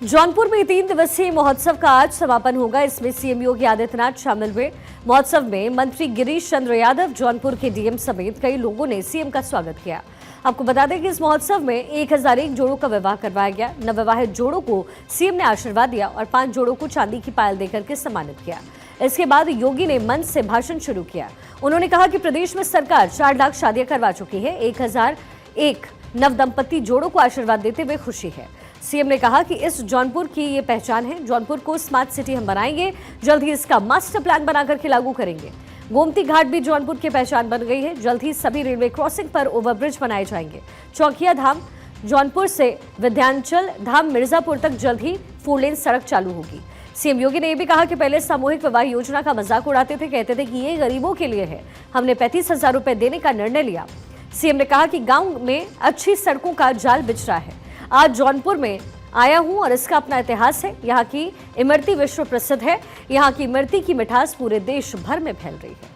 जौनपुर में 3 दिवसीय महोत्सव का आज समापन होगा। इसमें सीएम योगी आदित्यनाथ शामिल हुए। महोत्सव में मंत्री गिरीश चंद्र यादव, जौनपुर के डीएम समेत कई लोगों ने सीएम का स्वागत किया। आपको बता दें कि इस महोत्सव में 1001 जोड़ों का विवाह करवाया गया। नवविवाहित जोड़ों को सीएम ने आशीर्वाद दिया और 5 जोड़ों को चांदी की पायल देकर के सम्मानित किया। इसके बाद योगी ने मंच से भाषण शुरू किया। उन्होंने कहा कि प्रदेश में सरकार 4 लाख शादियां करवा चुकी है। 1001 नवदंपति जोड़ों को आशीर्वाद देते हुए खुशी है। सीएम ने कहा कि इस जौनपुर की ये पहचान है। जौनपुर को स्मार्ट सिटी हम बनाएंगे, जल्द ही इसका मास्टर प्लान बनाकर के लागू करेंगे। गोमती घाट भी जौनपुर की पहचान बन गई है। जल्द ही सभी रेलवे क्रॉसिंग पर ओवरब्रिज बनाए जाएंगे। चौकिया धाम जौनपुर से विंध्याचल धाम मिर्जापुर तक जल्द ही 4 लेन सड़क चालू होगी। सीएम योगी ने यह भी कहा कि पहले सामूहिक विवाह योजना का मजाक उड़ाते थे, कहते थे कि ये गरीबों के लिए है। हमने 35,000 रुपए देने का निर्णय लिया। सीएम ने कहा कि गांव में अच्छी सड़कों का जाल बिछ रहा है। आज जौनपुर में आया हूं और इसका अपना इतिहास है। यहाँ की इमरती विश्व प्रसिद्ध है। यहाँ की इमरती की मिठास पूरे देश भर में फैल रही है।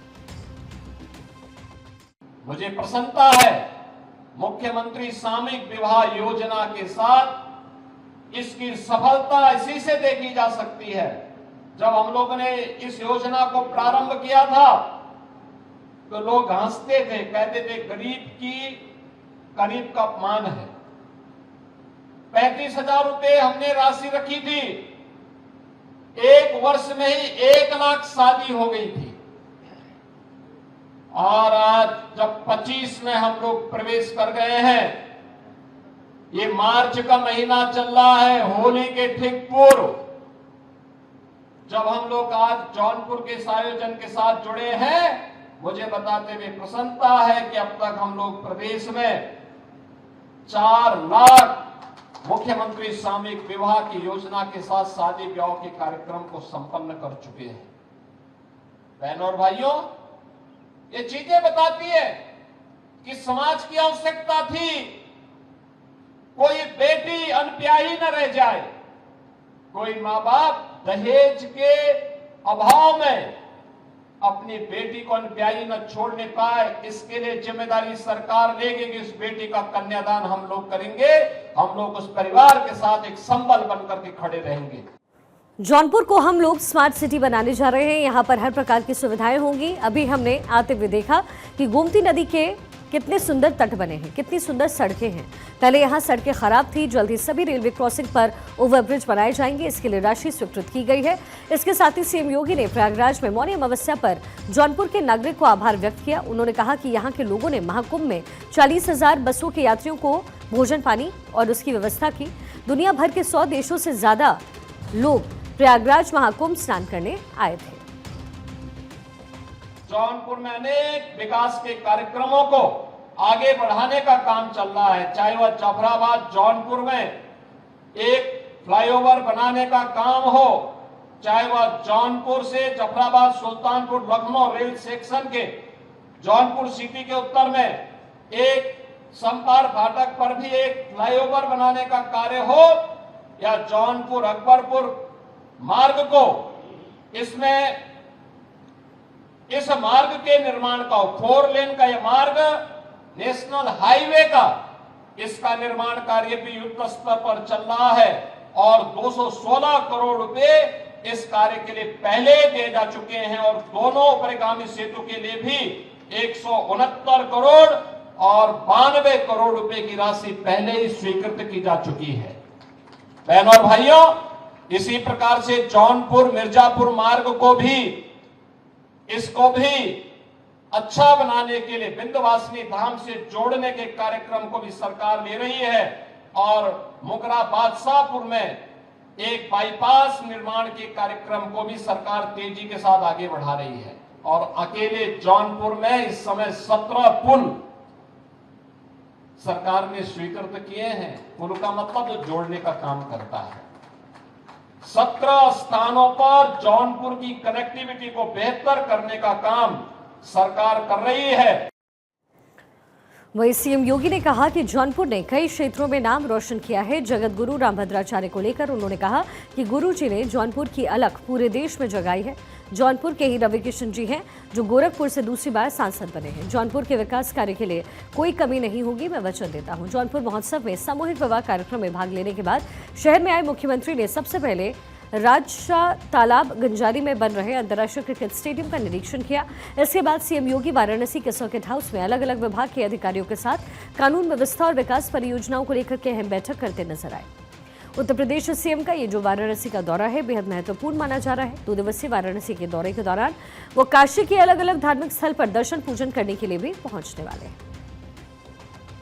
मुझे प्रसन्नता है मुख्यमंत्री सामूहिक विवाह योजना के साथ इसकी सफलता इसी से देखी जा सकती है। जब हम लोगों ने इस योजना को प्रारंभ किया था तो लोग हंसते थे, कहते थे गरीब का अपमान है। 35,000 रुपए हमने राशि रखी थी। 1 वर्ष में ही 1 लाख शादी हो गई थी। और आज जब 25 में हम लोग प्रवेश कर गए हैं, ये मार्च का महीना चल रहा है, होली के ठीक पूर्व जब हम लोग आज जौनपुर के इस आयोजन के साथ जुड़े हैं, मुझे बताते हुए प्रसन्नता है कि अब तक हम लोग प्रदेश में 4 लाख मुख्यमंत्री सामूहिक विवाह की योजना के साथ शादी ब्याह के कार्यक्रम को संपन्न कर चुके हैं। बहनों और भाइयों, ये चीजें बताती है कि समाज की आवश्यकता थी कोई बेटी अनब्याही न रह जाए, कोई मां बाप दहेज के अभाव में अपनी बेटी को अनब्याही न छोड़ने पाए। इसके लिए जिम्मेदारी सरकार लेगी कि इस बेटी का कन्यादान हम लोग करेंगे। हम लोग उस परिवार के साथ एक संबल बनकर के खड़े रहेंगे। जौनपुर को हम लोग स्मार्ट सिटी बनाने जा रहे हैं। यहाँ पर हर प्रकार की सुविधाएं होंगी। अभी हमने आते हुए देखा कि गोमती नदी के कितने सुंदर तट बने हैं, कितनी सुंदर सड़कें हैं। पहले यहाँ सड़कें खराब थी। जल्द ही सभी रेलवे क्रॉसिंग पर ओवरब्रिज बनाए जाएंगे। इसके लिए राशि स्वीकृत की गई है। इसके साथ ही सीएम योगी ने प्रयागराज में मौनी अमावस्या पर जौनपुर के नागरिक को आभार व्यक्त किया। उन्होंने कहा कि यहाँ के लोगों ने महाकुंभ में 40,000 बसों के यात्रियों को भोजन पानी और उसकी व्यवस्था की। दुनिया भर के 100 देशों से ज्यादा लोग प्रयागराज महाकुंभ स्नान करने आए थे। जौनपुर में अनेक विकास के कार्यक्रमों को आगे बढ़ाने का काम चल रहा है। चाहे वह जाफराबाद जौनपुर में एक फ्लाईओवर बनाने का काम हो, चाहे वह जौनपुर से जाफराबाद सुल्तानपुर लखनऊ रेल सेक्शन के जौनपुर सिटी के उत्तर में एक संपार फाटक पर भी एक फ्लाईओवर बनाने का कार्य हो, या जौनपुर अकबरपुर मार्ग को इसमें इस मार्ग के निर्माण का 4 लेन का यह मार्ग नेशनल हाईवे का, इसका निर्माण कार्य भी युद्ध स्तर पर चल रहा है और 216 करोड़ रुपए इस कार्य के लिए पहले दिए जा चुके हैं। और दोनों उपरिगामी सेतु के लिए भी 169 करोड़ और 92 करोड़ रुपए की राशि पहले ही स्वीकृत की जा चुकी है। बहनों और भाइयों, इसी प्रकार से जौनपुर मिर्जापुर मार्ग को भी, इसको भी अच्छा बनाने के लिए विंध्यवासिनी धाम से जोड़ने के कार्यक्रम को भी सरकार ले रही है। और मुकरा बादशाहपुर में एक बाईपास निर्माण के कार्यक्रम को भी सरकार तेजी के साथ आगे बढ़ा रही है। और अकेले जौनपुर में इस समय 17 पुल सरकार ने स्वीकृत किए हैं। पुल का मतलब जो जोड़ने का काम करता है। 17 स्थानों पर जौनपुर की कनेक्टिविटी को बेहतर करने का काम सरकार कर रही है। वहीं सीएम योगी ने कहा कि जौनपुर ने कई क्षेत्रों में नाम रोशन किया है। जगत गुरु रामभद्राचार्य को लेकर उन्होंने कहा कि गुरु जी ने जौनपुर की अलख पूरे देश में जगाई है। जौनपुर के ही रविकिशन जी हैं, जो गोरखपुर से दूसरी बार सांसद बने हैं। जौनपुर के विकास कार्य के लिए कोई कमी नहीं होगी, मैं वचन देता हूं। जौनपुर महोत्सव में सामूहिक विवाह कार्यक्रम में भाग लेने के बाद शहर में आए मुख्यमंत्री ने सबसे पहले राजशाह तालाब गंजारी में बन रहे अंतर्राष्ट्रीय क्रिकेट स्टेडियम का निरीक्षण किया। इसके बाद सीएम योगी वाराणसी के सर्किट हाउस में अलग अलग विभाग के अधिकारियों के साथ कानून व्यवस्था और विकास परियोजनाओं को लेकर के अहम बैठक करते नजर आए। उत्तर प्रदेश सीएम का ये जो वाराणसी का दौरा है बेहद महत्वपूर्ण माना जा रहा है। 2 दिवसीय वाराणसी के दौरे के दौरान वो काशी के अलग अलग धार्मिक स्थल पर दर्शन पूजन करने के लिए भी पहुंचने वाले हैं।